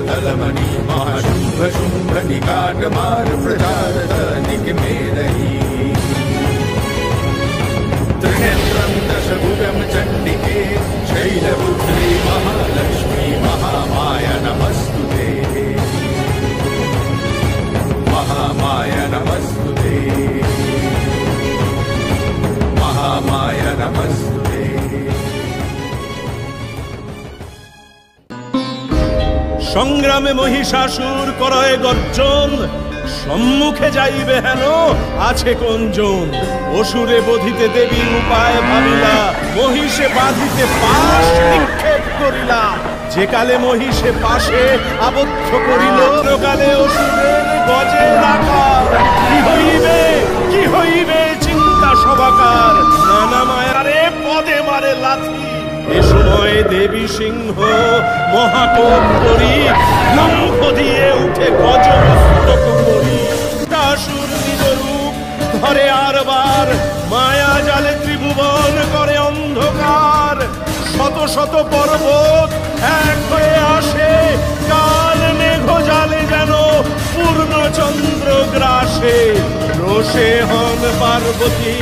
तलमणि महाशुंभ शुंभ निकाट मार प्रचार निक में रही त्रिनेत्रं दशभुजं चंडिके शैलपुत्री महालक्ष्मी महामाया नमस्तुते महामाया नमस्तुते महामाया नमस्तुते। সংগ্রামে মহিষাসুর করয় গর্জন, সম্মুখে যাইবে হেন আছে কোনজন। অসুরে বধিতে দেবী উপায় ভাবিলা, মহিষে বাঁধিতে পাশ নিক্ষেপ করিলা। যে কালে মহিষে পাশে আবদ্ধ করিল, কালে অসুরের গজে রাখার। কি হইবে চিন্তা সবাকার, নানা মায়ারে পদে মারে লাথি। এ সময় দেবী সিংহ মহাকোপ করি, লম্ফ দিয়ে উঠে গজমস্তক করি। আসুর নিজ রূপ ধরে আরবার, মায়া জালে ত্রিভুবন করে অন্ধকার। শত শত পর্বত এক হয়ে আসে, কাল মেঘ জালে যেন পূর্ণচন্দ্র গ্রাসে। রোষে হন পার্বতী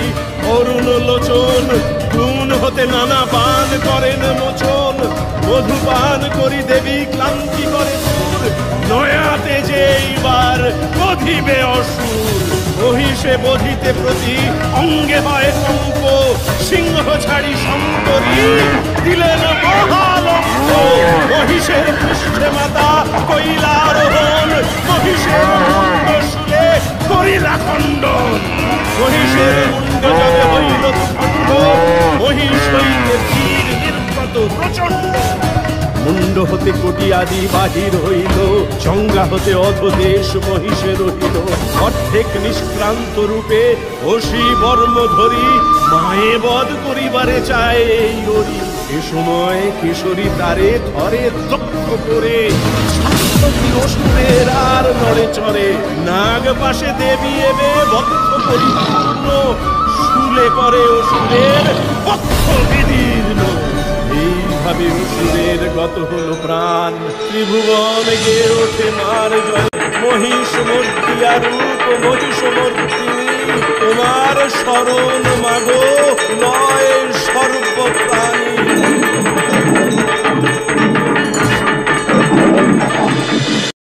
অরুণ লোচন, গুণ হতে নানা পান করেন মোচন। মধুপান করি দেবী ক্লান্তি করে দূর, নয়াতে যে এইবার বধিবে অসুর। মহিষে বধিতে প্রতি অঙ্গে হয় কম্প, সিংহ ছাড়ি শঙ্করী দিলেন মহালম্ব। মহিষের পৃষ্ঠে মাতা কৈলারোহণ, মহিষের মুন্ড শুলে করিলা খণ্ডন। মহিষের মুন্ড যাবে হইল খণ্ড, মহিষ হইতে বীর নির্গত প্রচণ্ড। মুন্ড হতে কোটি আদি বাহির হইল, চঙ্গা হতে অধদেশ মহিষে রহিল। অর্ধেক নিষ্ক্রান্ত রূপে অসি বর্ম ধরি, মায়ে বধ করিবারে চায় এই ওরি। এ সময় কিশোরী তারে ধরে দক্ষ করে, অসুরের আর নড়ে চড়ে। নাগ পাশে দেবী এবে বক্ষ পরিপূর্ণ, শুলে করে অসুরের বক্ষ বিদীর্ণ। এইভাবে অসুরের গত হলো প্রাণ, ত্রিভুবন গে ওঠে মার জয়। মহিষ মর্তিয়া রূপ মহিষ মর্দিনী, তোমার শরণ মাগো নয় সর্বপ্রাণী।